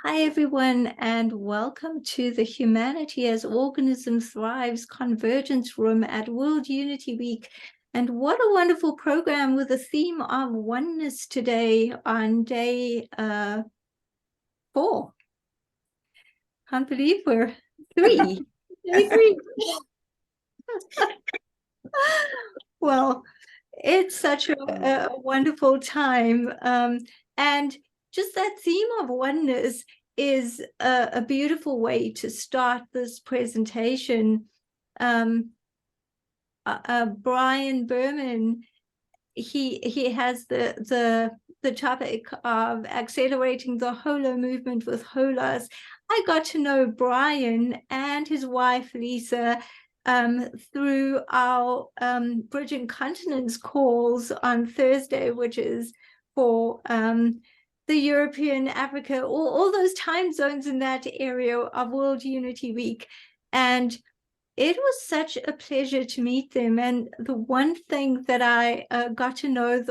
Hi, everyone, and welcome to the Humanity as Organism Thrives Convergence Room at World Unity Week. And what a wonderful program with a theme of oneness today on day 4. Can't believe we're 3. Day 3. Well, it's such a wonderful time. And just that theme of oneness is a beautiful way to start this presentation. Brian Berman, he has the topic of accelerating the Holo movement with HOLOS. I got to know Brian and his wife Lisa through our Bridging Continents calls on Thursday, which is for the European, Africa, all those time zones in that area of World Unity Week. And it was such a pleasure to meet them. And the one thing that I got to know,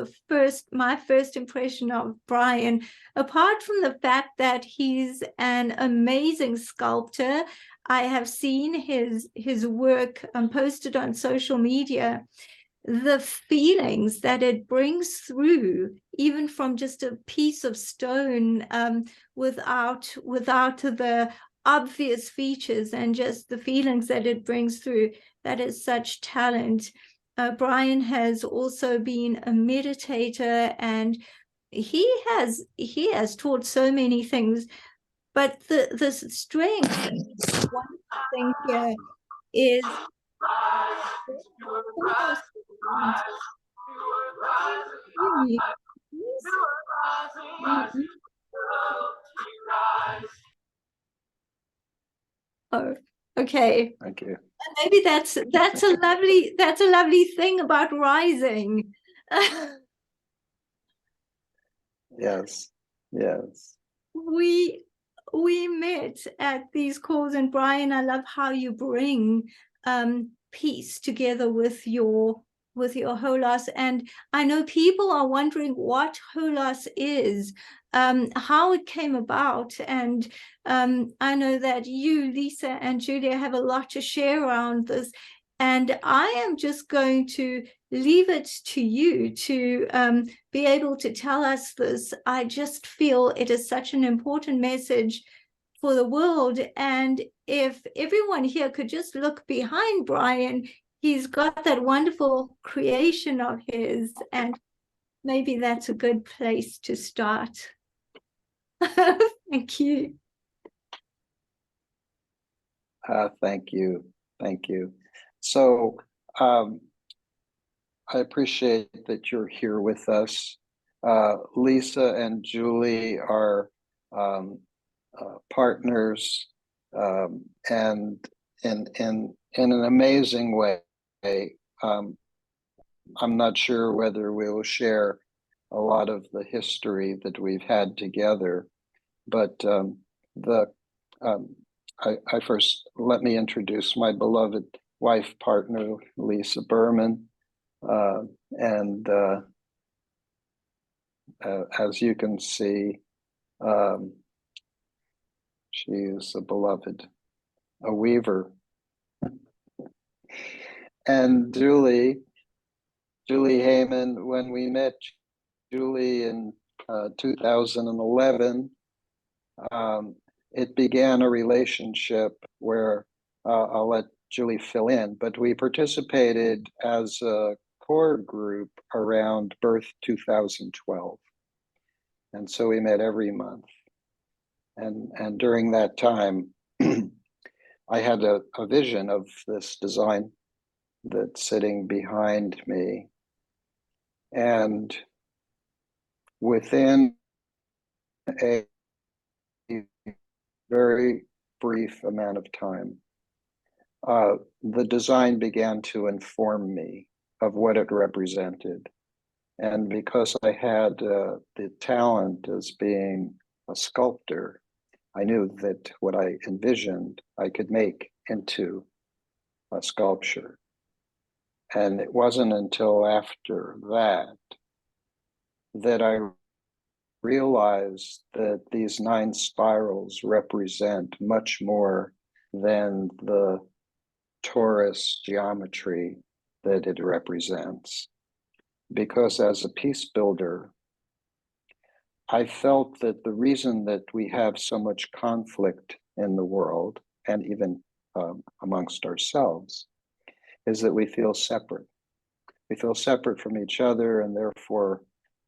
my first impression of Brian, apart from the fact that he's an amazing sculptor, I have seen his work posted on social media. The feelings that it brings through, even from just a piece of stone, without the obvious features, and just the feelings that it brings through, that is such talent. Brian has also been a meditator, and he has taught so many things. But the strength, one thing here is Oh, okay. Thank you. Maybe that's a lovely thing about rising. Yes, yes. We met at these calls, and Brian, I love how you bring peace together with your HOLOS. And I know people are wondering what HOLOS is, how it came about. And I know that you, Lisa, and Julia have a lot to share around this. And I am just going to leave it to you to be able to tell us this. I just feel it is such an important message for the world. And if everyone here could just look behind Brian, he's got that wonderful creation of his, and maybe that's a good place to start. Thank you. Thank you. Thank you. So I appreciate that you're here with us. Lisa and Julie are partners, and in an amazing way. I'm not sure whether we will share a lot of the history that we've had together, but I first, let me introduce my beloved wife partner, Lisa Berman. And as you can see, she is a beloved, a weaver. And Julie Heyman, when we met Julie in 2011, it began a relationship where I'll let Julie fill in, but we participated as a core group around birth 2012. And so we met every month. And during that time, I had a vision of this design that's sitting behind me. And within a very brief amount of time, the design began to inform me of what it represented. And because I had the talent as being a sculptor, I knew that what I envisioned I could make into a sculpture. And it wasn't until after that I realize that these 9 spirals represent much more than the torus geometry that it represents. Because as a peace builder, I felt that the reason that we have so much conflict in the world, and even amongst ourselves, is that we feel separate. We feel separate from each other, and therefore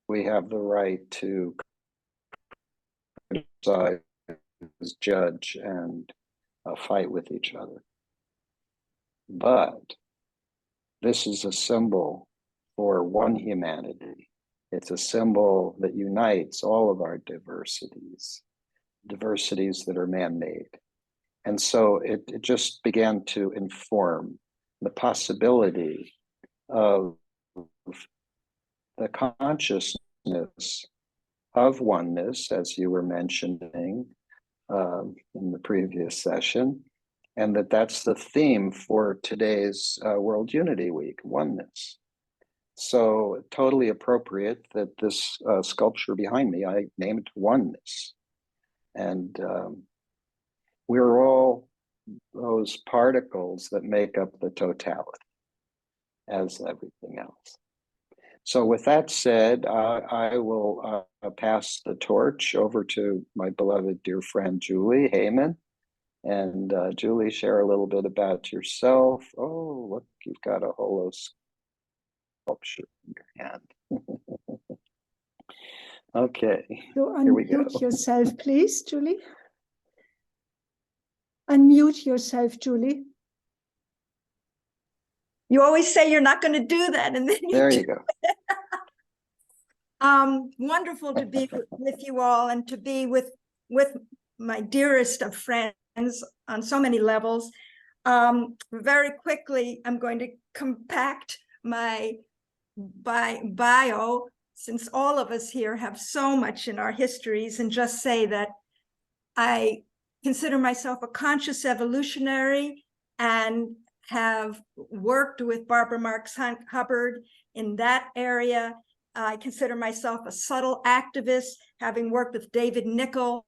we have the right to criticize, judge, and fight with each other. But this is a symbol for one humanity. It's a symbol that unites all of our diversities that are man-made. And so it just began to inform the possibility of the consciousness of oneness, as you were mentioning in the previous session, and that's the theme for today's World Unity Week, oneness. So totally appropriate that this sculpture behind me, I named Oneness. And we're all those particles that make up the totality, as everything else. So with that said, I will pass the torch over to my beloved dear friend, Julie Heyman. And Julie, share a little bit about yourself. Oh, look, you've got a holo sculpture in your hand. Okay, So here we go. unmute yourself, please, Julie. Unmute yourself, Julie. You always say you're not going to do that, and then There you go. Wonderful to be with you all, and to be with my dearest of friends on so many levels. Very quickly, I'm going to compact my bio, since all of us here have so much in our histories, and just say that I consider myself a conscious evolutionary and have worked with Barbara Marx Hubbard in that area. I consider myself a subtle activist, having worked with David Nichol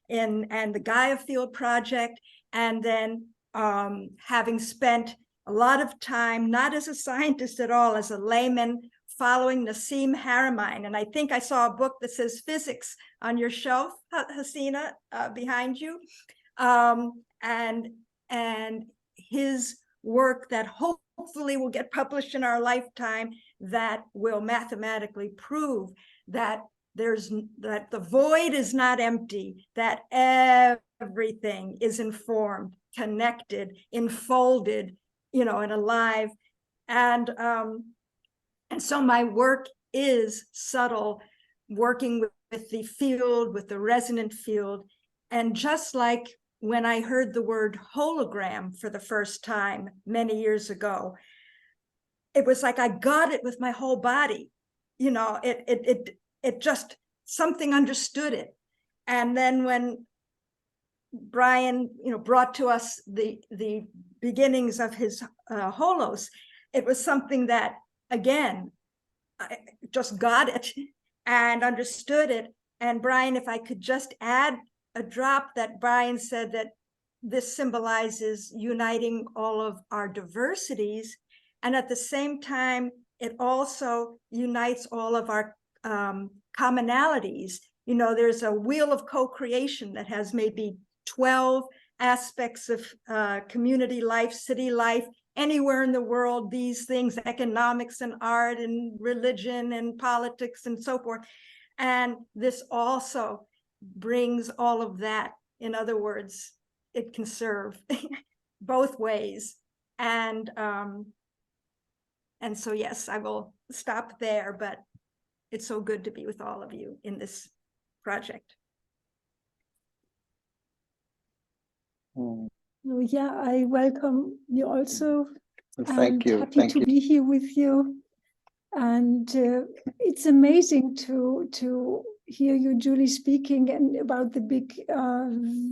and the Gaia Field Project, and then having spent a lot of time, not as a scientist at all, as a layman, following Nassim Haramein. And I think I saw a book that says Physics on your shelf, Hasina, behind you. And his work that hopefully will get published in our lifetime, that will mathematically prove that that the void is not empty, that everything is informed, connected, enfolded, and alive. And so my work is subtle, working with the field, with the resonant field. And just like when I heard the word hologram for the first time many years ago, it was like I got it with my whole body. It just, something understood it. And then when Brian, brought to us the beginnings of his holos, it was something that, again, I just got it and understood it. And Brian, if I could just add a drop, that Brian said that this symbolizes uniting all of our diversities, and at the same time, it also unites all of our commonalities. There's a wheel of co-creation that has maybe 12 aspects of community life, city life, anywhere in the world, these things, economics and art and religion and politics and so forth. And this also brings all of that. In other words, it can serve both ways. And so, yes, I will stop there, but it's so good to be with all of you in this project. Oh, yeah, I welcome you also. Thank you. Happy to be here with you. And it's amazing to hear you, Julie, speaking and about the big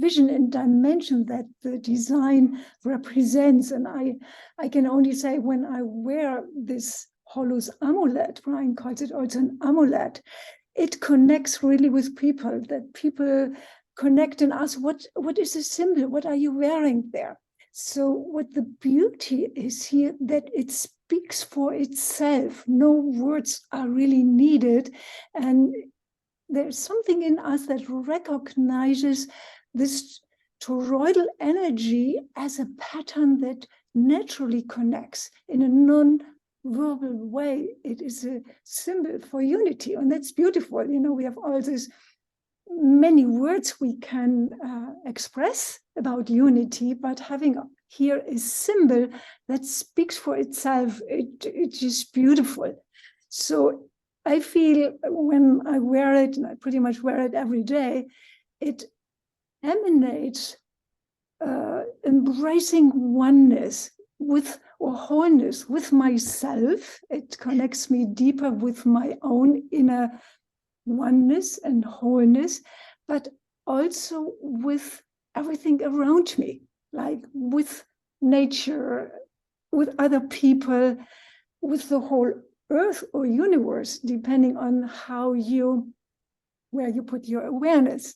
vision and dimension that the design represents. And I can only say, when I wear this HOLOS amulet, Brian calls it also an amulet, it connects really with people, that people connect and ask, what is the symbol? What are you wearing there? So what the beauty is here, that it speaks for itself. No words are really needed. And there's something in us that recognizes this toroidal energy as a pattern that naturally connects in a non-verbal way. It is a symbol for unity, and that's beautiful. You know, we have all these many words we can express about unity, but having here a symbol that speaks for itself, it's just beautiful. So I feel when I wear it, and I pretty much wear it every day, it emanates embracing oneness with, or wholeness with myself. It connects me deeper with my own inner oneness and wholeness, but also with everything around me, like with nature, with other people, with the whole earth or universe, depending on where you put your awareness.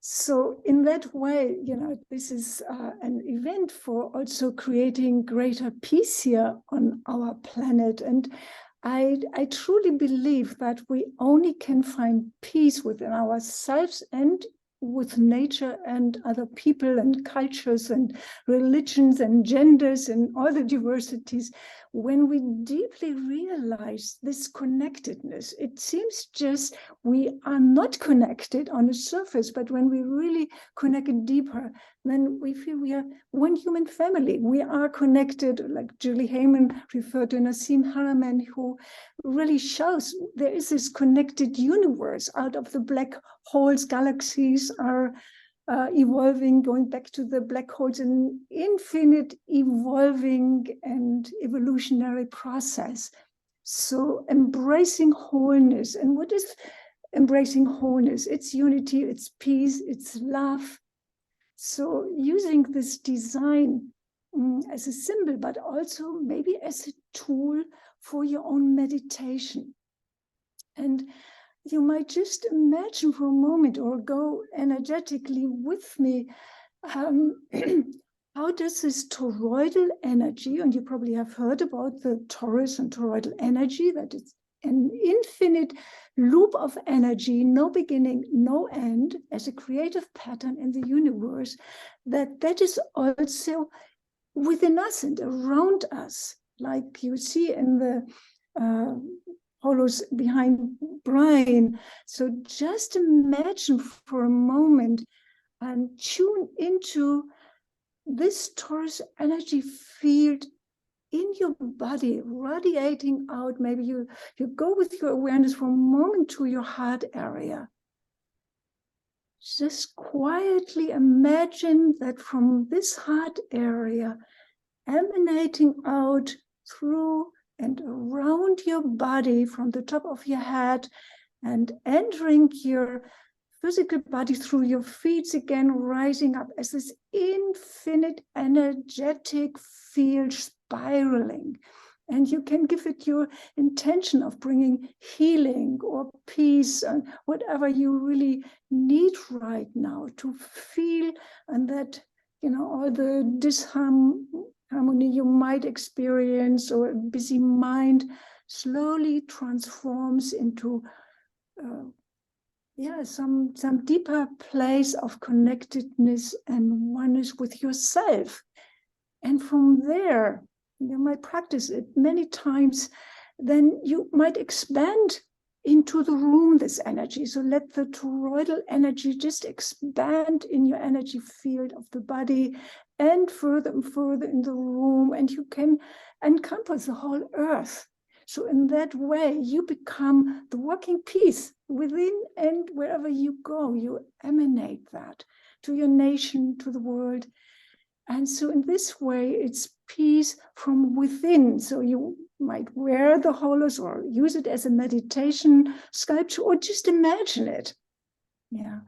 So in that way, you know, this is an event for also creating greater peace here on our planet. And I truly believe that we only can find peace within ourselves and with nature and other people and cultures and religions and genders and all the diversities when we deeply realize this connectedness. It seems just we are not connected on the surface, but when we really connect deeper, then we feel we are one human family. We are connected, like Julie Heyman referred to Nassim Haramein, who really shows there is this connected universe. Out of the black holes, galaxies are evolving, going back to the black holes, an infinite evolving and evolutionary process. So embracing wholeness. And what is embracing wholeness? It's unity, it's peace, it's love. So using this design as a symbol, but also maybe as a tool for your own meditation. And you might just imagine for a moment, or go energetically with me, how does this toroidal energy, and you probably have heard about the torus and toroidal energy, that it's an infinite loop of energy, no beginning, no end, as a creative pattern in the universe, that is also within us and around us, like you see in the Holos behind Brian. So just imagine for a moment and tune into this torus energy field in your body, radiating out. Maybe you go with your awareness for a moment to your heart area. Just quietly imagine that from this heart area, emanating out through and around your body, from the top of your head, and entering your physical body through your feet again, rising up as this infinite energetic field spiraling. And you can give it your intention of bringing healing or peace and whatever you really need right now to feel, and that, you know, all the disharmony you might experience or a busy mind slowly transforms into some deeper place of connectedness and oneness with yourself. And from there, you might practice it many times, then you might expand into the room this energy. So let the toroidal energy just expand in your energy field of the body and further in the room, and you can encompass the whole earth. So in that way, you become the walking peace within, and wherever you go, you emanate that to your nation, to the world. And so in this way, it's peace from within. So you might wear the holos or use it as a meditation sculpture, or just imagine it. Yeah.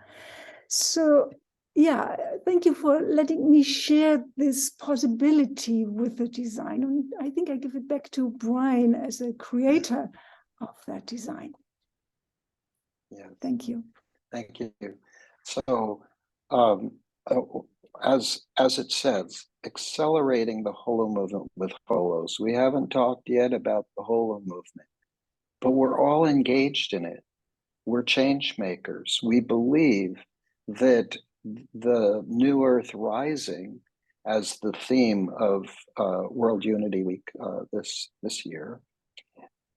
So yeah, thank you for letting me share this possibility with the design. And I think I give it back to Brian as a creator of that design. Yes. Thank you. Thank you. So, um, uh, as it says, accelerating the Holo movement with Holos. We haven't talked yet about the Holo movement, but we're all engaged in it. We're change makers. We believe that the New Earth Rising, as the theme of World Unity Week this year,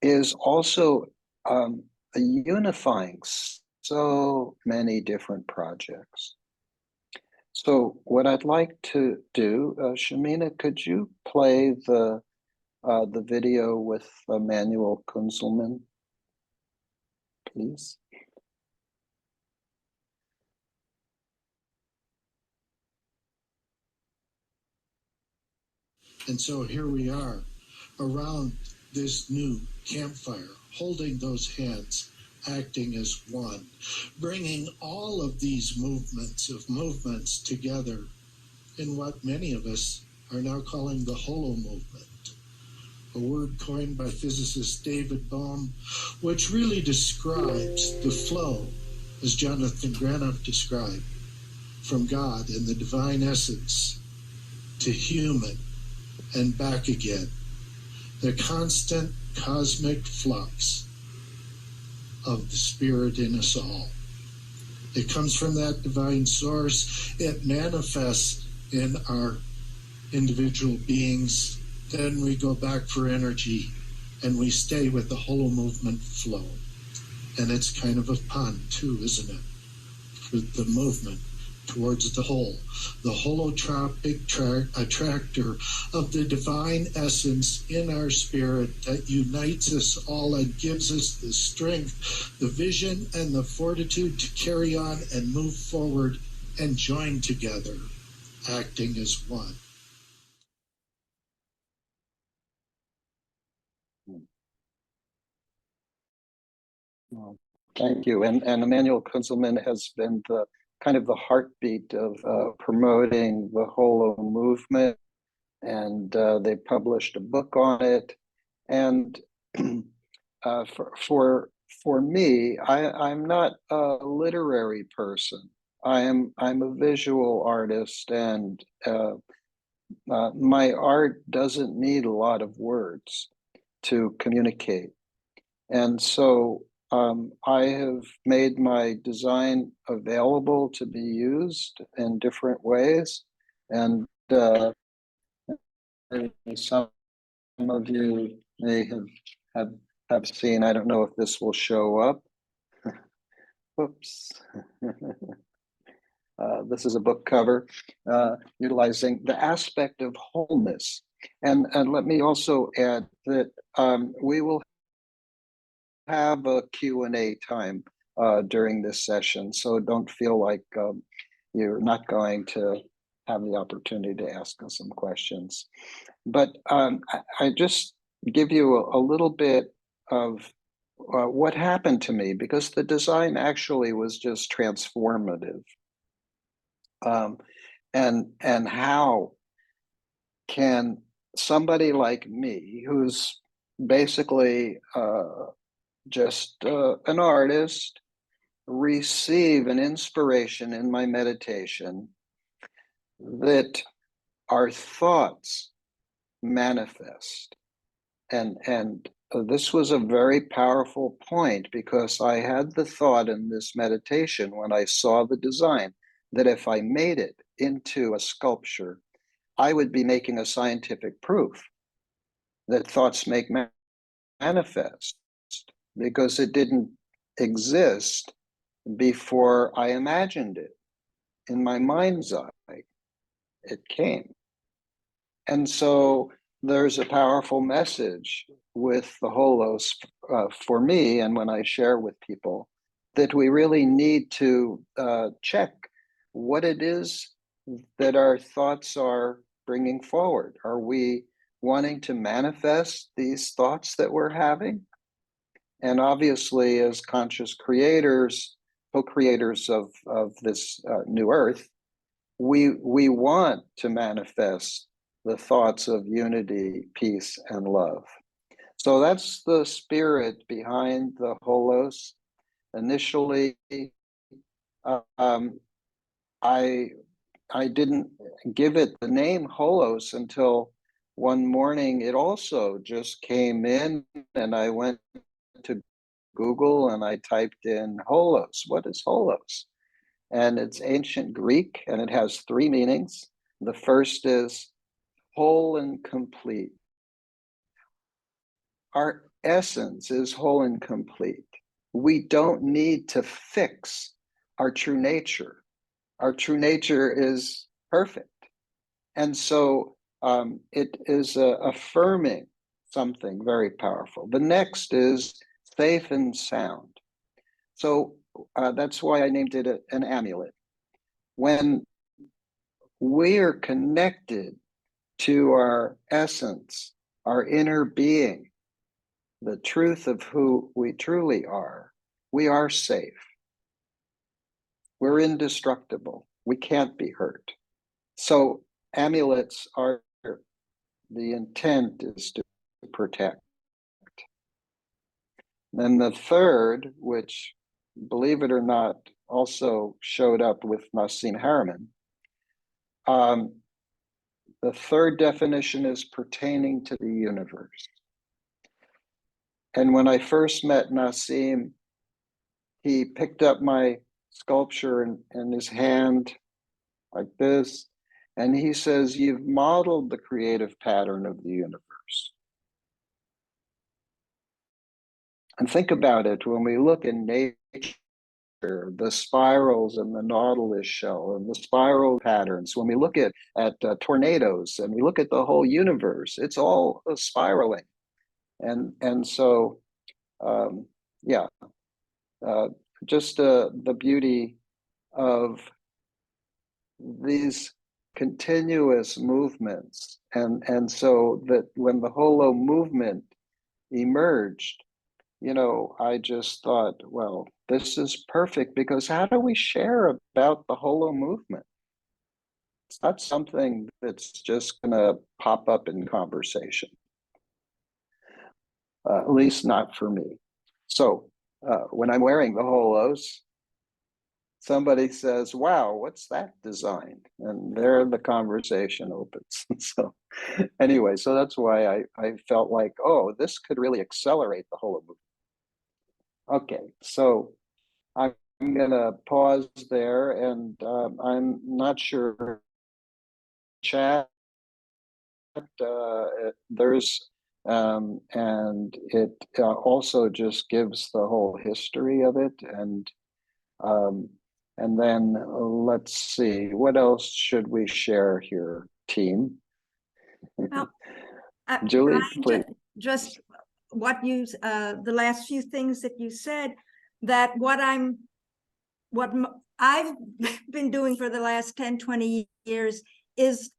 is also unifying so many different projects. So what I'd like to do, Shamina, could you play the video with Manuel Kunzelman, please? And so here we are around this new campfire, holding those hands, acting as one, bringing all of these movements together in what many of us are now calling the Holo movement, a word coined by physicist David Bohm, which really describes the flow, as Jonathan Granoff described, from God and the divine essence to human and back again. The constant cosmic flux of the spirit in us all. It comes from that divine source. It manifests in our individual beings. Then we go back for energy and we stay with the Holo movement flow. And it's kind of a pun too, isn't it? For the movement towards the whole, the holotropic attractor of the divine essence in our spirit that unites us all and gives us the strength, the vision, and the fortitude to carry on and move forward and join together, acting as one. Well, thank you. And Emmanuel Kunzelman has been the kind of the heartbeat of promoting the Holo movement, and they published a book on it. And for me, I'm not a literary person. I'm a visual artist, and my art doesn't need a lot of words to communicate. And so I have made my design available to be used in different ways. And some of you may have seen, I don't know if this will show up. Whoops. This is a book cover utilizing the aspect of wholeness. And let me also add that we will have a Q&A time during this session, so don't feel like you're not going to have the opportunity to ask us some questions. But I just give you a little bit of what happened to me, because the design actually was just transformative. And how can somebody like me, who's basically just an artist, receive an inspiration in my meditation that our thoughts manifest? And this was a very powerful point, because I had the thought in this meditation when I saw the design that if I made it into a sculpture, I would be making a scientific proof that thoughts make manifest, because it didn't exist before I imagined it. In my mind's eye, it came. And so there's a powerful message with the Holos for me, and when I share with people, that we really need to check what it is that our thoughts are bringing forward. Are we wanting to manifest these thoughts that we're having? And obviously, as conscious creators, co-creators of this new earth, we want to manifest the thoughts of unity, peace, and love. So that's the spirit behind the Holos. initially, I didn't give it the name HOLOS until one morning. It also just came in, and I went to Google and I typed in HOLOS. What is HOLOS? And it's ancient Greek, and it has three meanings. The first is whole and complete. Our essence is whole and complete. We don't need to fix our true nature. Our true nature is perfect. And so it is affirming something very powerful. The next is safe and sound. So that's why I named it an amulet. When we are connected to our essence, our inner being, the truth of who we truly are, we are safe. We're indestructible. We can't be hurt. So amulets are, the intent is to protect. Then the third, which, believe it or not, also showed up with Nassim Haramein. The third definition is pertaining to the universe. And when I first met Nassim, he picked up my sculpture in his hand like this, and he says, "You've modeled the creative pattern of the universe." And think about it, when we look in nature, the spirals and the nautilus shell and the spiral patterns, when we look at tornadoes and we look at the whole universe, it's all spiraling. And so, yeah, just the beauty of these continuous movements. And so that when the Holo movement emerged, you know, I just thought, well, this is perfect, because how do we share about the Holo movement? It's not something that's just gonna pop up in conversation, at least not for me. So when I'm wearing the Holos, somebody says, "Wow, what's that design?" And there the conversation opens. So anyway, so that's why I felt like, oh, this could really accelerate the Holo movement. Okay, so I'm gonna pause there, and I'm not sure chat. There's and it also just gives the whole history of it, and then let's see, what else should we share here, team? Well, Julie, Brian, please. just what you the last few things that you said, that what I've been doing for the last 10-20 years is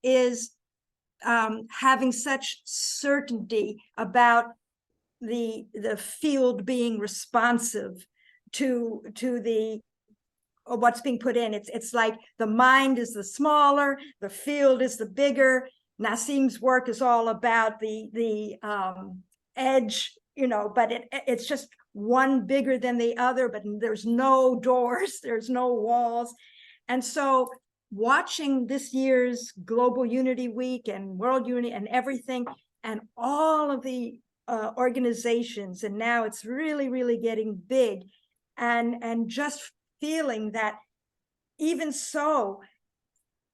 having such certainty about the field being responsive to the what's being put in. It's like the mind is the smaller, the field is the bigger. Nassim's work is all about the edge, you know, but it's just one bigger than the other, but there's no doors, there's no walls. And so watching this year's Global Unity Week and World Unity and everything, and all of the organizations, and now it's really, really getting big, and just feeling that even so,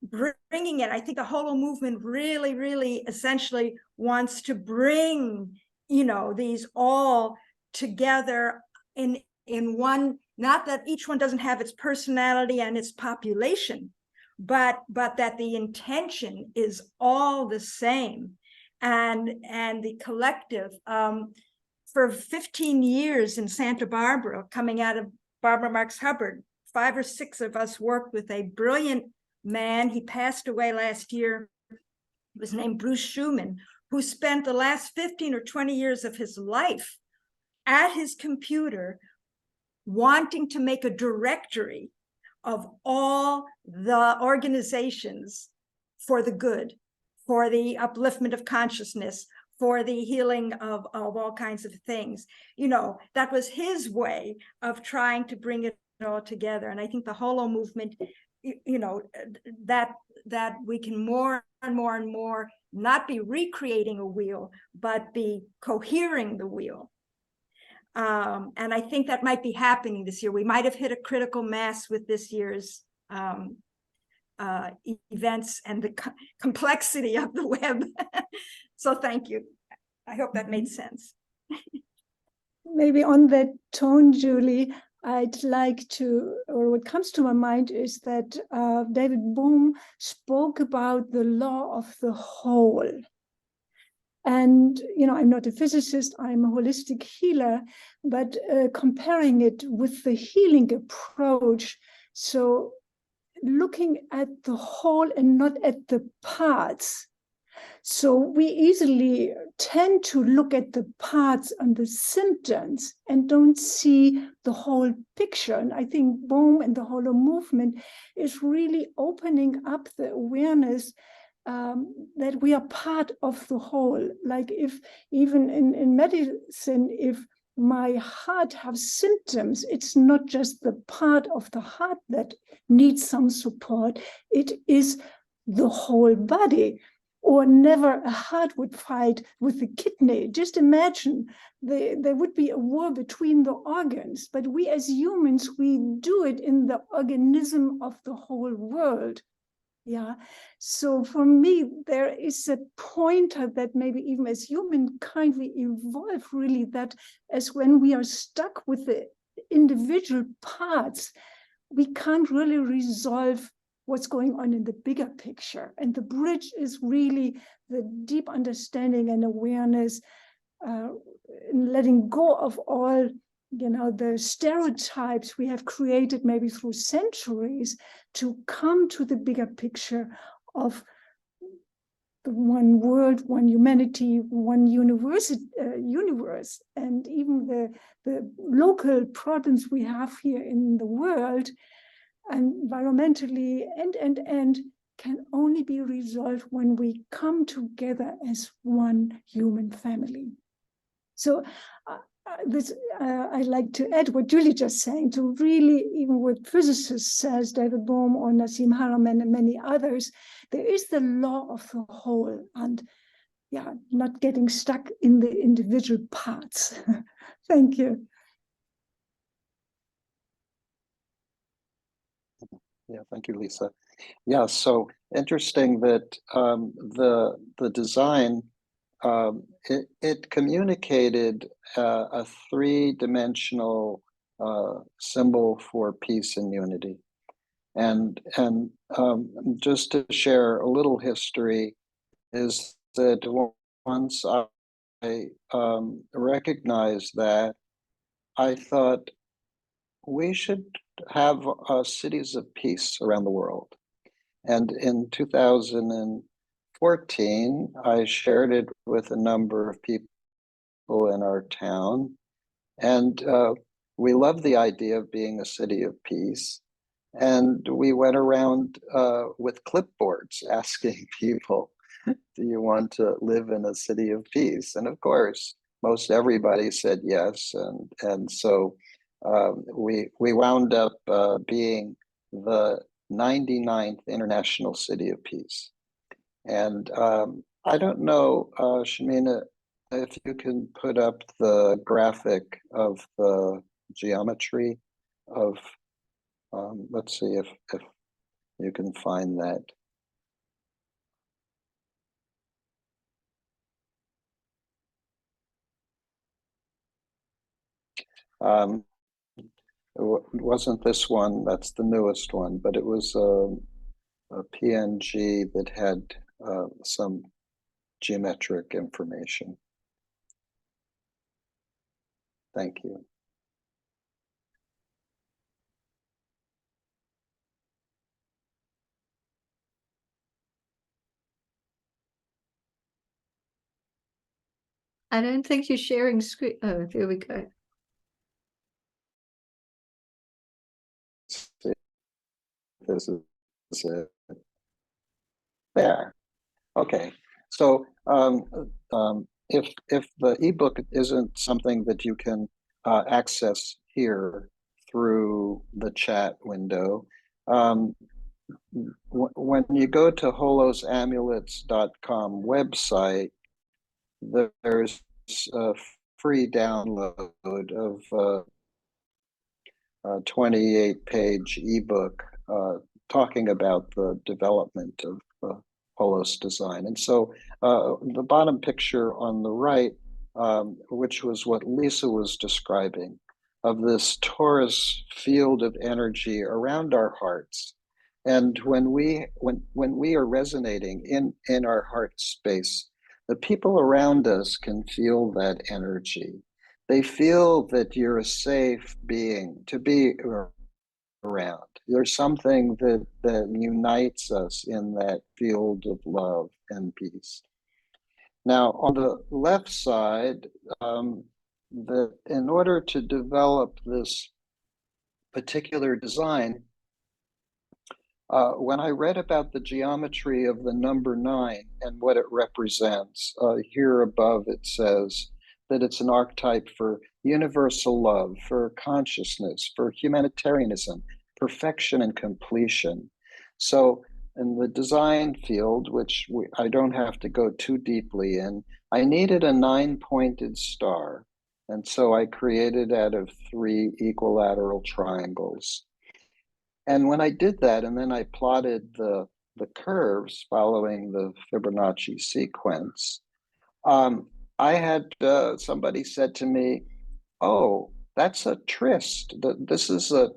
bringing it, I think the Holo movement really, really essentially wants to bring, you know, these all together in one, not that each one doesn't have its personality and its population, but that the intention is all the same, and the collective. For 15 years in Santa Barbara, coming out of Barbara Marx Hubbard, 5 or 6 of us worked with a brilliant man. He passed away last year. He was named Bruce Schumann, who spent the last 15 or 20 years of his life at his computer wanting to make a directory of all the organizations for the good, for the upliftment of consciousness, for the healing of all kinds of things. You know, that was his way of trying to bring it all together. And I think the Holo movement, you know, that we can more and more and more not be recreating a wheel, but be cohering the wheel. And I think that might be happening this year. We might have hit a critical mass with this year's events and the complexity of the web. So thank you. I hope that made sense. Maybe on that tone, Julie, I'd like to, or what comes to my mind is that David Bohm spoke about the law of the whole. And, you know, I'm not a physicist, I'm a holistic healer, but comparing it with the healing approach, so looking at the whole and not at the parts. So we easily tend to look at the parts and the symptoms and don't see the whole picture. And I think Bohm and the Holo movement is really opening up the awareness that we are part of the whole. Like if even in medicine, if my heart has symptoms, it's not just the part of the heart that needs some support, it is the whole body. Or never a heart would fight with the kidney. Just imagine there would be a war between the organs, but we as humans, we do it in the organism of the whole world. Yeah. So for me, there is a pointer that maybe even as humankind, we evolve really that as when we are stuck with the individual parts, we can't really resolve what's going on in the bigger picture. And the bridge is really the deep understanding and awareness, in letting go of all, you know, the stereotypes we have created maybe through centuries to come to the bigger picture of the one world, one humanity, one universe, and even the local problems we have here in the world, environmentally, and can only be resolved when we come together as one human family. So I'd like to add what Julie just saying, to really, even what physicists says, David Bohm or Nassim Haramein and many others, there is the law of the whole, and yeah, not getting stuck in the individual parts. Thank you. Yeah, thank you, Lisa. Yeah, so interesting that the design, it communicated a three-dimensional symbol for peace and unity. And just to share a little history is that once I recognized that, I thought we should have cities of peace around the world. And in 2014, I shared it with a number of people in our town. And we loved the idea of being a city of peace. And we went around with clipboards asking people, do you want to live in a city of peace? And of course, most everybody said yes. And so we wound up being the 99th International City of Peace. And I don't know, Shamina, if you can put up the graphic of the geometry of, let's see if you can find that. It wasn't this one, that's the newest one, but it was a PNG that had some geometric information. Thank you. I don't think you're sharing screen. Oh, there we go. This is it. There. Okay. So if the ebook isn't something that you can access here through the chat window, when you go to holosamulets.com website, there's a free download of a 28-page ebook talking about the development of HOLOS design. And so the bottom picture on the right, which was what Lisa was describing, of this torus field of energy around our hearts. And when we are resonating in our heart space, the people around us can feel that energy. They feel that you're a safe being to be around. There's something that unites us in that field of love and peace. Now, on the left side, in order to develop this particular design, when I read about the geometry of the number 9 and what it represents, here above it says that it's an archetype for universal love, for consciousness, for humanitarianism, perfection and completion. So in the design field, which I don't have to go too deeply in, I needed a 9-pointed star. And so I created out of 3 equilateral triangles. And when I did that, and then I plotted the curves following the Fibonacci sequence, I had somebody said to me, "Oh, that's a tryst. This is the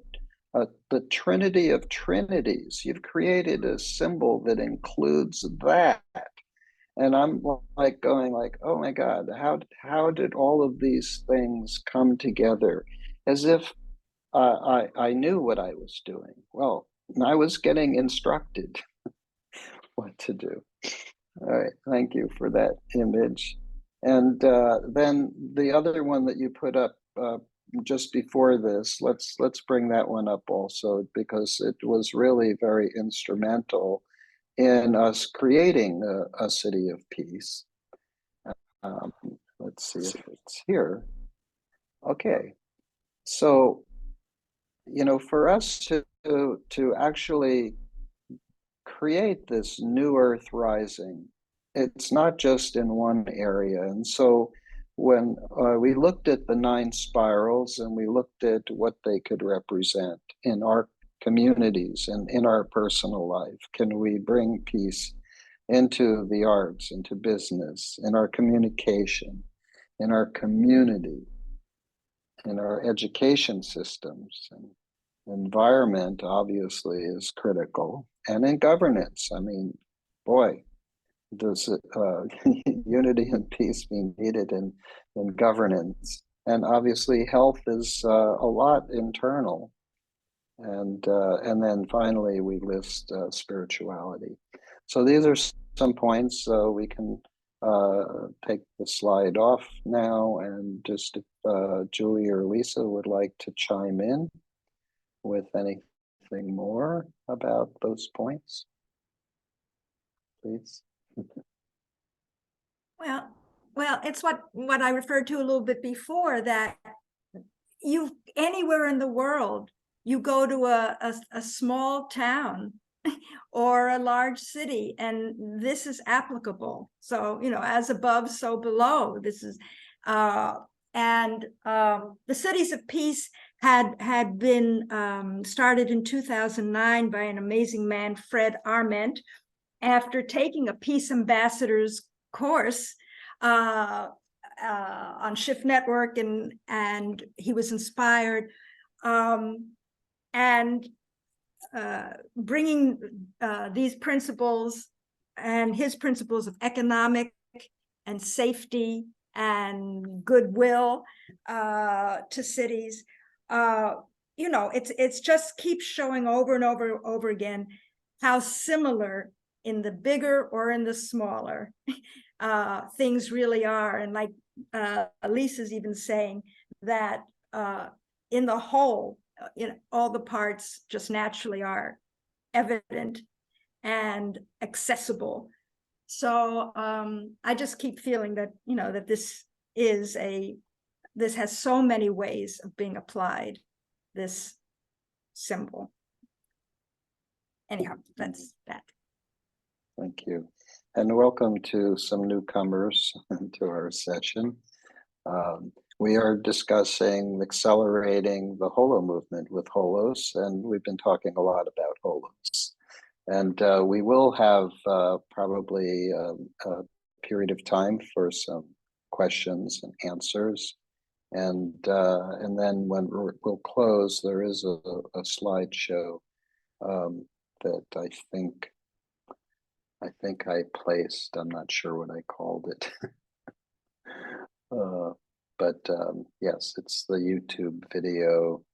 Trinity of Trinities. You've created a symbol that includes that." And I'm like going like, "Oh my God, how did all of these things come together?" As if I knew what I was doing. Well, I was getting instructed what to do. All right, thank you for that image. And then the other one that you put up just before this, let's bring that one up also, because it was really very instrumental in us creating a city of peace. Let's see if it's here. Okay, so for us to actually create this new earth rising, it's not just in one area. And so when we looked at the 9 spirals and we looked at what they could represent in our communities and in our personal life, can we bring peace into the arts, into business, in our communication, in our community, in our education systems? And environment obviously is critical, and in governance. I mean, boy, does unity and peace be needed in governance. And obviously health is a lot internal. And then finally we list spirituality. So these are some points. We can take the slide off now, and just if Julie or Lisa would like to chime in with anything more about those points, please. Well, it's what I referred to a little bit before, that anywhere in the world, you go to a small town or a large city, and this is applicable. So, as above, so below. This is, and the cities of peace had been started in 2009 by an amazing man, Fred Arment, after taking a peace ambassador's course on Shift Network, and he was inspired, and bringing these principles and his principles of economic and safety and goodwill to cities. It's just keeps showing over and over again how similar in the bigger or in the smaller things really are. And like Lisa's even saying that in the whole, all the parts just naturally are evident and accessible. So I just keep feeling that, you know, that this has so many ways of being applied, this symbol. Anyhow, that's that. Thank you. And welcome to some newcomers to our session. We are discussing accelerating the Holo movement with HOLOS, and we've been talking a lot about HOLOS. And we will have probably a period of time for some questions and answers. And then when we'll close, there is a slideshow that I think I placed. I'm not sure what I called it. But yes, it's the YouTube video.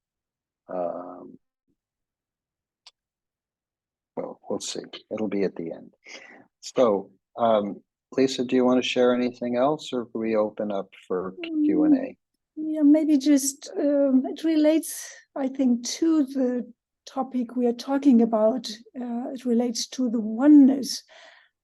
Well, we'll see. It'll be at the end. So, Lisa, do you want to share anything else, or can we open up for Q&A? Yeah, maybe just it relates, I think, to the topic we are talking about. It relates to the oneness,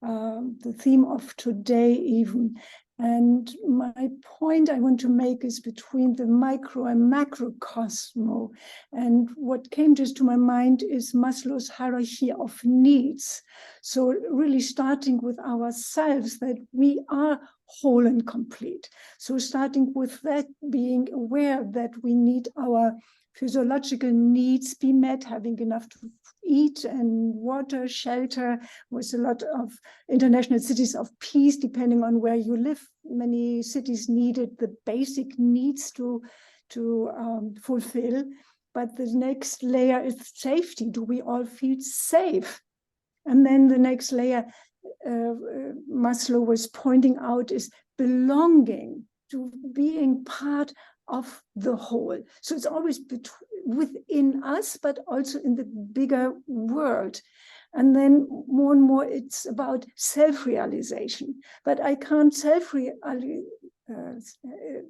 the theme of today even. And my point I want to make is between the micro and macrocosmo. And what came just to my mind is Maslow's hierarchy of needs. So really starting with ourselves, that we are whole and complete. So starting with that, being aware that we need our physiological needs be met, having enough to eat and water, shelter, with a lot of international cities of peace, depending on where you live. Many cities needed the basic needs to fulfill. But the next layer is safety. Do we all feel safe? And then the next layer, Maslow was pointing out, is belonging, to being part of the whole. So it's always within us, but also in the bigger world. And then more and more it's about self-realization. But I can't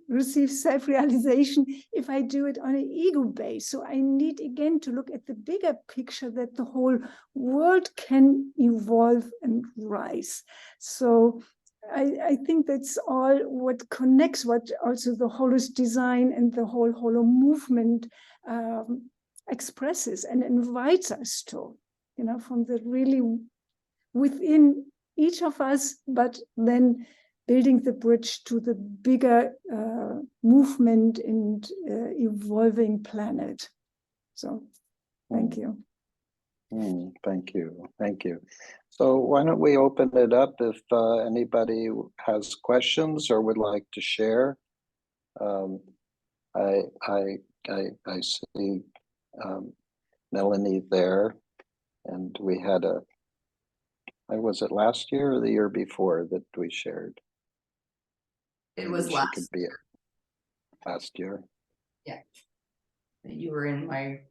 receive self-realization if I do it on an ego base. So I need again to look at the bigger picture, that the whole world can evolve and rise. So I think that's all what connects, what also the HOLOS design and the whole Holo movement expresses and invites us to, you know, from the really within each of us, but then building the bridge to the bigger movement and evolving planet. So thank you. Thank you. Thank you. So why don't we open it up if anybody has questions or would like to share? I see Melanie there, and we had was it last year or the year before that we shared? It was last year. Last year. Yeah. You were in my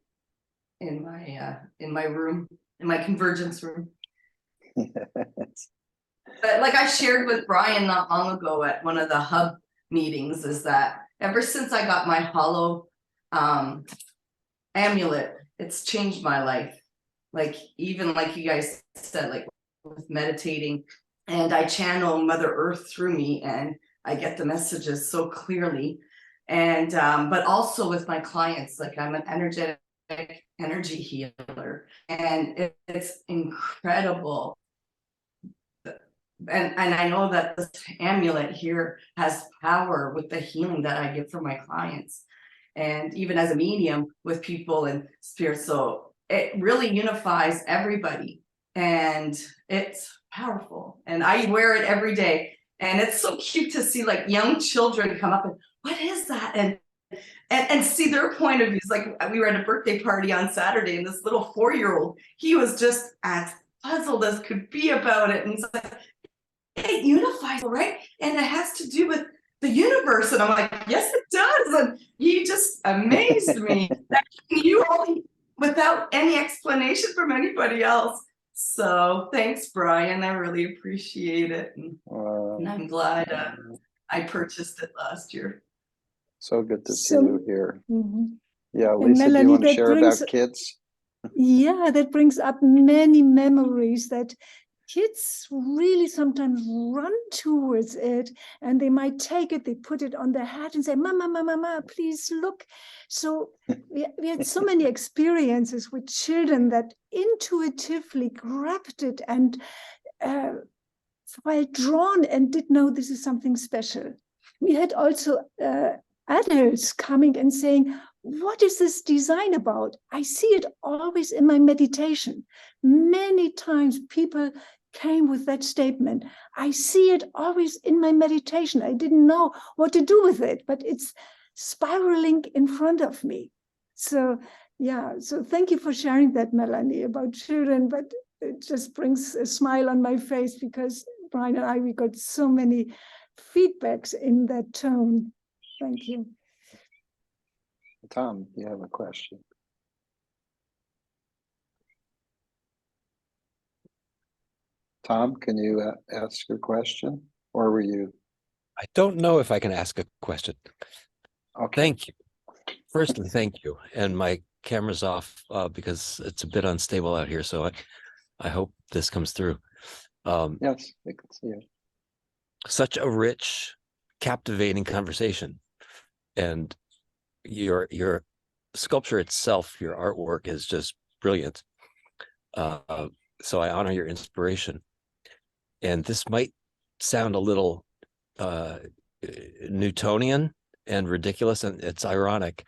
room, in my convergence room. But like I shared with Brian not long ago at one of the hub meetings, is that ever since I got my Holo amulet, it's changed my life. Like, even like you guys said, like with meditating, and I channel Mother Earth through me and I get the messages so clearly. And but also with my clients, like I'm an energy healer, and it's incredible. And I know that this amulet here has power with the healing that I give for my clients, and even as a medium with people and spirits. So it really unifies everybody, and it's powerful, and I wear it every day. And it's so cute to see like young children come up and, what is that? And see their point of views. Like, we were at a birthday party on Saturday, and this little 4-year-old, he was just as puzzled as could be about it. And he's like, it unifies, right? And it has to do with the universe. And I'm like, yes, it does. And he just amazed me. That you only, without any explanation from anybody else. So thanks, Brian. I really appreciate it. And I'm glad I purchased it last year. So good to see you here. Yeah, And Lisa, Melanie, do you want to share about kids? Yeah, that brings up many memories that kids really sometimes run towards it, and they might take it, they put it on their head and say, Mama, Mama, Mama, please look. So we had so many experiences with children that intuitively grabbed it and felt drawn and did know this is something special. We had also adults coming and saying, what is this design about? I see it always in my meditation. Many times people came with that statement. I see it always in my meditation. I didn't know what to do with it, but it's spiraling in front of me. So yeah, so thank you for sharing that, Melanie, about children, but it just brings a smile on my face because Brian and I, we got so many feedbacks in that tone. Thank you. Tom, you have a question. Tom, can you ask your question, or were you? I don't know if I can ask a question. Okay. Thank you. Firstly, thank you. And my camera's off because it's a bit unstable out here, so I hope this comes through. Yes, I can see it. Such a rich, captivating conversation, and your sculpture itself, your artwork is just brilliant. So I honor your inspiration. And this might sound a little Newtonian and ridiculous, and it's ironic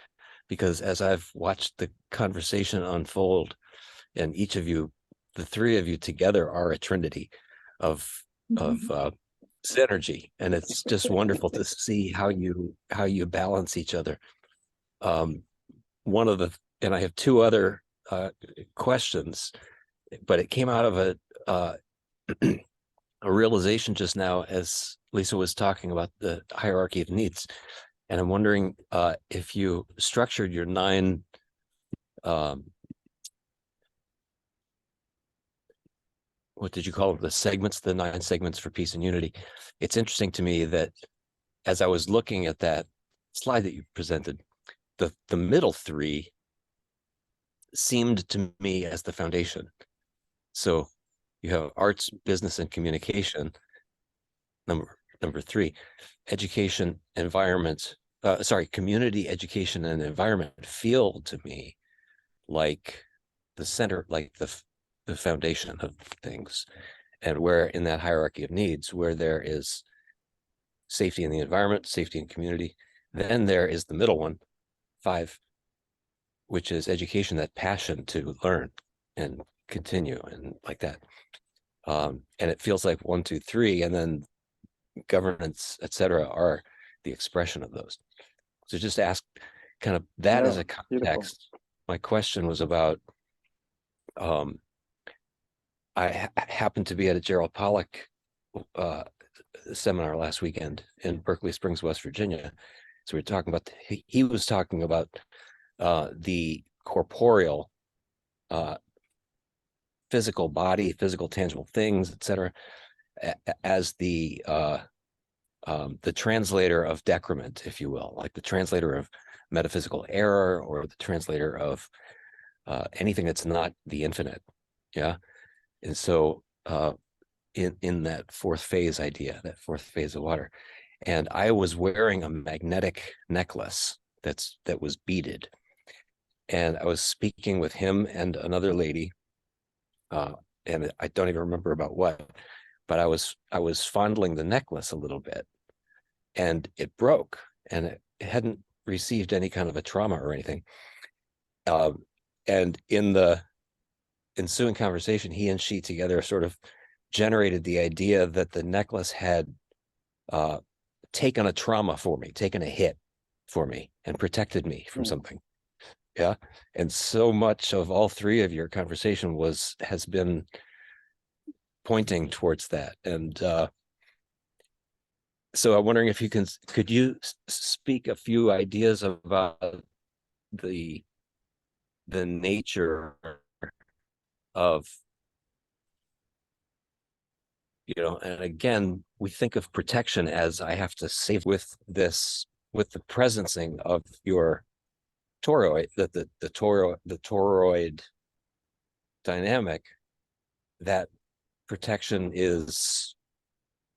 because as I've watched the conversation unfold, and each of you, the three of you together are a trinity of synergy, and it's just wonderful to see how you balance each other. One of the, and I have two other questions, but it came out of a realization just now as Lisa was talking about the hierarchy of needs. And I'm wondering if you structured your 9 what did you call them? The segments, the 9 segments for peace and unity. It's interesting to me that as I was looking at that slide that you presented, the middle 3 seemed to me as the foundation. So you have arts, business, and communication. Number 3, education, environment, community, education, and environment feel to me like the center, like the foundation of things. And where in that hierarchy of needs, where there is safety in the environment, safety in community, then there is the middle one, 5, which is education, that passion to learn and continue and like that. And it feels like 1, 2, 3, and then governance, etc., are the expression of those. So just ask kind of that as a context. Beautiful. My question was about, I happened to be at a Gerald Pollack seminar last weekend in Berkeley Springs, West Virginia. So we were talking about, he was talking about the corporeal, physical body, physical tangible things, etc., as the translator of decrement, if you will, like the translator of metaphysical error, or the translator of anything that's not the infinite. Yeah. And so in that 4th phase idea, that 4th phase of water, and I was wearing a magnetic necklace that was beaded, and I was speaking with him and another lady, and I don't even remember about what, but I was fondling the necklace a little bit, and it broke, and it hadn't received any kind of a trauma or anything. And in the ensuing conversation, he and she together sort of generated the idea that the necklace had taken a trauma for me, taken a hit for me, and protected me from something. Yeah. And so much of all 3 of your conversation has been pointing towards that. And so I'm wondering if could you speak a few ideas about the nature of, and again, we think of protection as I have to save with the presencing of your toroid, the toroid dynamic, that protection is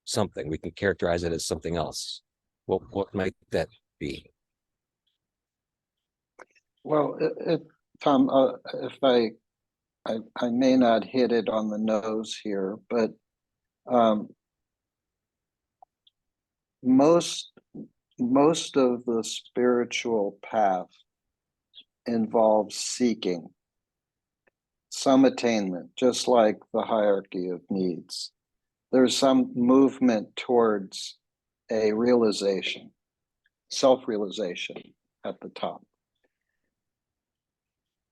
something, we can characterize it as something else. What might that be? Well, Tom, if I may not hit it on the nose here, but most of the spiritual path involves seeking some attainment, just like the hierarchy of needs. There's some movement towards a realization, self-realization at the top.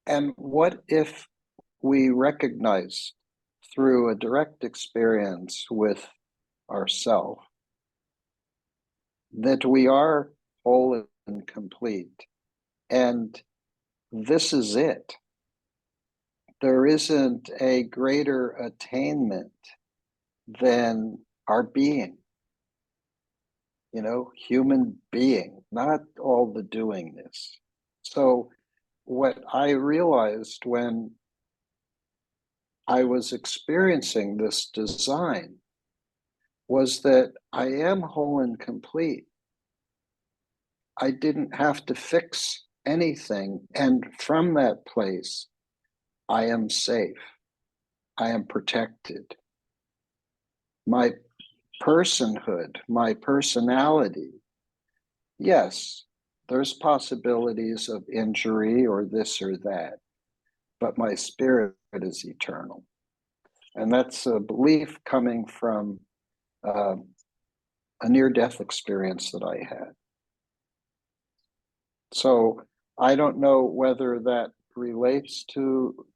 And what if we recognize through a direct experience with ourself that we are whole and complete, and this is it? There isn't a greater attainment than our being, human being, not all the doingness. So what I realized when I was experiencing this design was that I am whole and complete. I didn't have to fix anything. And from that place, I am safe. I am protected. My personhood, my personality, yes, there's possibilities of injury or this or that, but my spirit is eternal. And that's a belief coming from a near-death experience that I had. So I don't know whether that relates to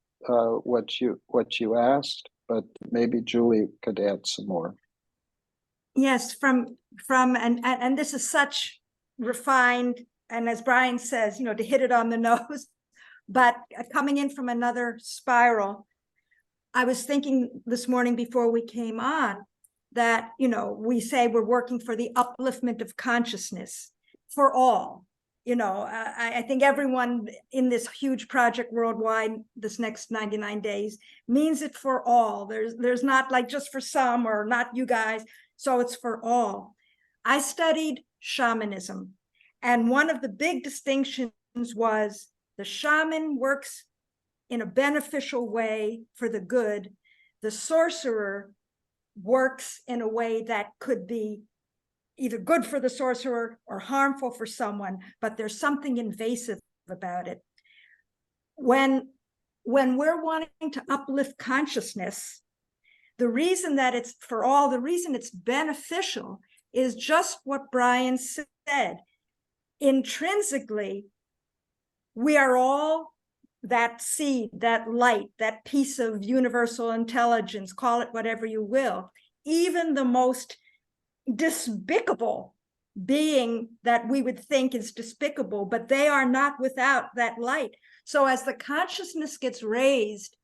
what you asked, but maybe Julie could add some more. Yes, and this is such refined, and as Brian says, to hit it on the nose, but coming in from another spiral. I was thinking this morning before we came on that, we say we're working for the upliftment of consciousness for all. I think everyone in this huge project worldwide, this next 99 days, means it for all. There's not like just for some or not you guys. So it's for all. I studied shamanism, and one of the big distinctions was the shaman works in a beneficial way for the good. The sorcerer works in a way that could be either good for the sorcerer or harmful for someone, but there's something invasive about it. When we're wanting to uplift consciousness, the reason that it's for all, the reason it's beneficial is just what Brian said. Intrinsically, we are all that seed, that light, that piece of universal intelligence, call it whatever you will. Even the most despicable being that we would think is despicable, but they are not without that light. So as the consciousness gets raised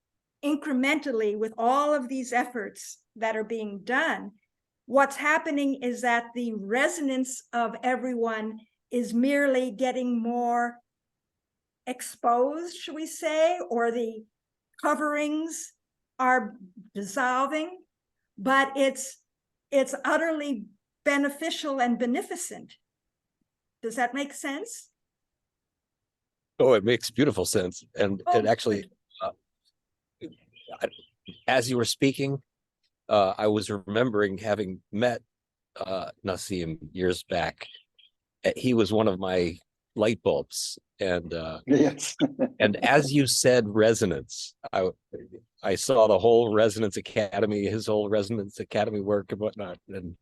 incrementally with all of these efforts that are being done, what's happening is that the resonance of everyone is merely getting more exposed, should we say, or the coverings are dissolving, but it's utterly beneficial and beneficent. Does that make sense? Oh, it makes beautiful sense. And it actually, as you were speaking, I was remembering having met Nassim years back. He was one of my light bulbs, and Yes. and as you said, resonance, I saw the whole Resonance Academy, his whole Resonance Academy work and whatnot. And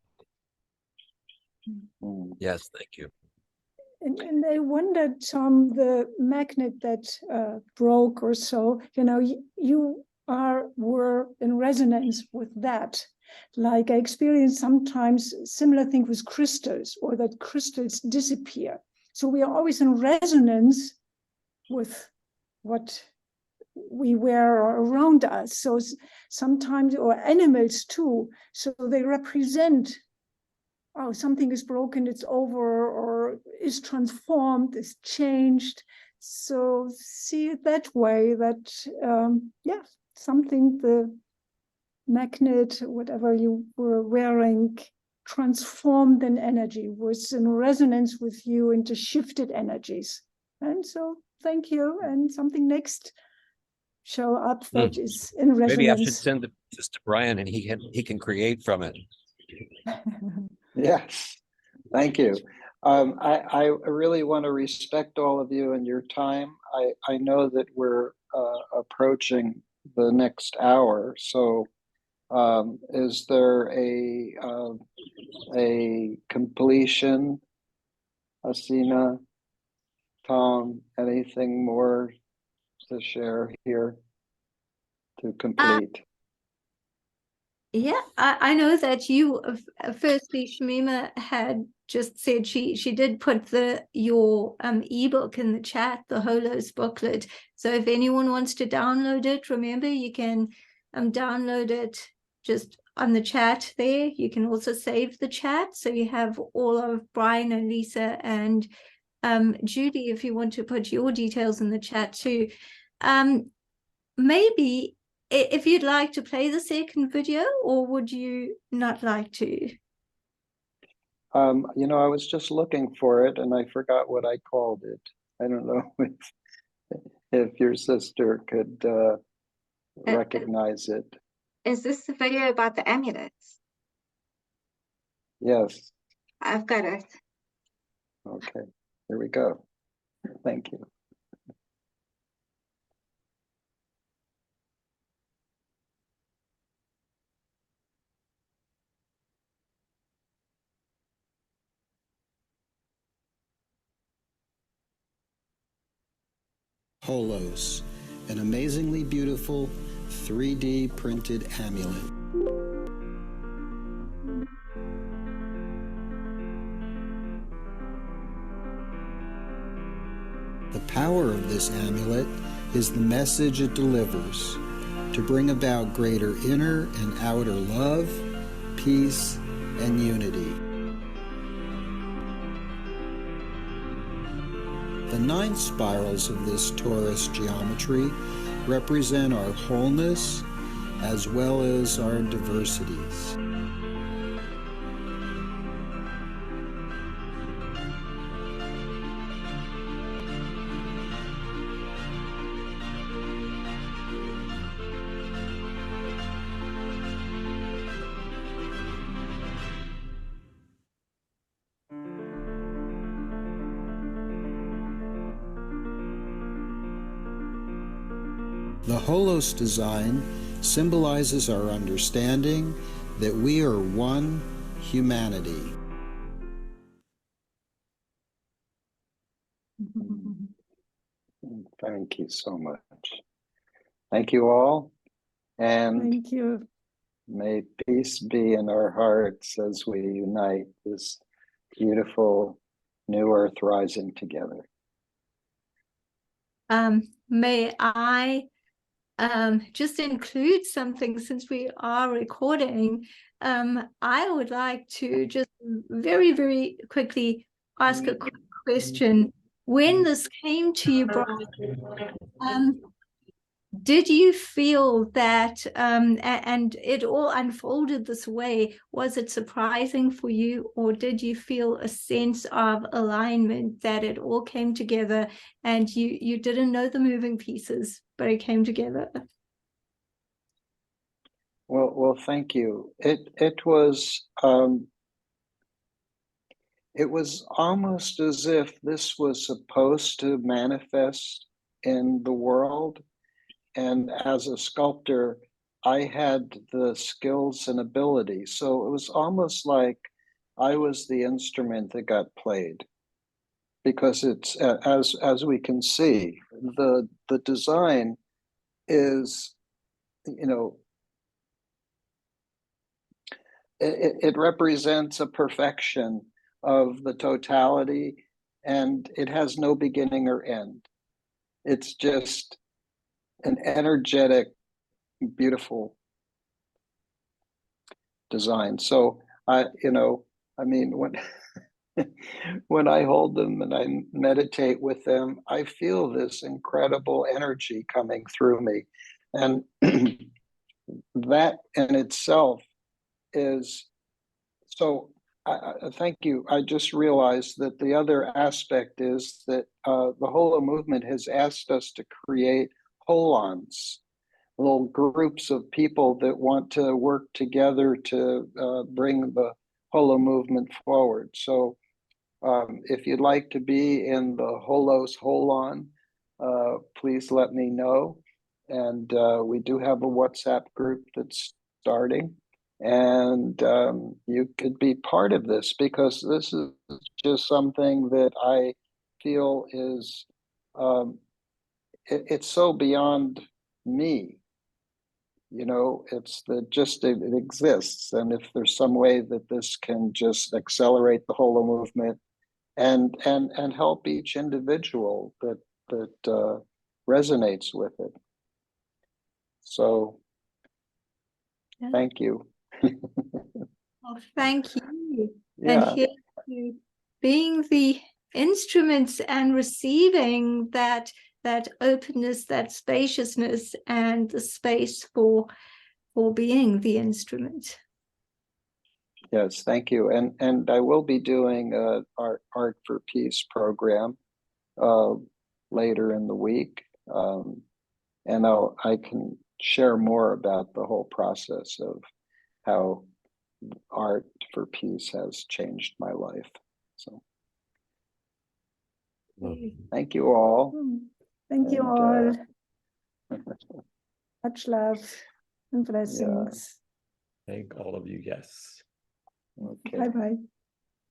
yes, thank you. And I wondered, Tom, the magnet that broke or so, you were in resonance with that. Like I experienced sometimes similar thing with crystals, or that crystals disappear. So we are always in resonance with what we wear around us. So sometimes, or animals too, so they represent, oh, something is broken, it's over, or is transformed, is changed. So see it that way, that, something, magnet, whatever you were wearing, transformed an energy, was in resonance with you into shifted energies. And so thank you. And something next show up that is in resonance. Maybe I should send this to Brian and he can create from it. Yes, thank you. I really want to respect all of you and your time. I know that we're approaching the next hour, so is there a completion, Asina, Tom, anything more to share here to complete? Yeah, I know that you firstly, Shamima had just said she did put your ebook in the chat, the HOLOS booklet. So if anyone wants to download it, remember you can download it just on the chat there. You can also save the chat, so you have all of Brian and Lisa and Judy if you want to put your details in the chat too. Maybe if you'd like to play the second video, or would you not like to? You know, I was just looking for it and I forgot what I called it. I don't know if your sister could recognize it. Is this the video about the amulets? Yes. I've got it. Okay, here we go. Thank you. HOLOS, an amazingly beautiful 3D printed amulet. The power of this amulet is the message it delivers to bring about greater inner and outer love, peace, and unity. The 9 spirals of this torus geometry represent our wholeness as well as our diversities. The HOLOS design symbolizes our understanding that we are one humanity. Thank you so much. Thank you all. And Thank you. may peace be in our hearts as we unite this beautiful new earth rising together. May I just include something, since we are recording. I would like to just very, very quickly ask a quick question. When this came to you, Brian, did you feel that, and it all unfolded this way, was it surprising for you, or did you feel a sense of alignment, that it all came together and you didn't know the moving pieces, but it came together? Well, thank you. It was almost as if this was supposed to manifest in the world. And as a sculptor, I had the skills and ability. So it was almost like I was the instrument that got played. Because it's, as we can see, the design is, you know, it represents a perfection of the totality, and it has no beginning or end. It's just an energetic, beautiful design. So when when I hold them and I meditate with them, I feel this incredible energy coming through me. And that in itself is so. Thank you. I just realized that the other aspect is that the Holo movement has asked us to create Holons, little groups of people that want to work together to bring the Holo movement forward. So if you'd like to be in the HOLOS Holon, please let me know. And we do have a WhatsApp group that's starting. And you could be part of this, because this is just something that I feel is, it's so beyond me. You know, it's that just it exists. And if there's some way that this can just accelerate the Holo movement and help each individual that resonates with it. So Yeah. thank you. Well, thank you. Yeah. And here you being the instruments and receiving that openness, that spaciousness, and the space for being the instrument. Yes, thank you. And I will be doing a Art for Peace program later in the week. And I can share more about the whole process of how Art for Peace has changed my life. So thank you all. Thank you all. Much love and blessings. Thank all of you. Yes. Okay. Bye-bye.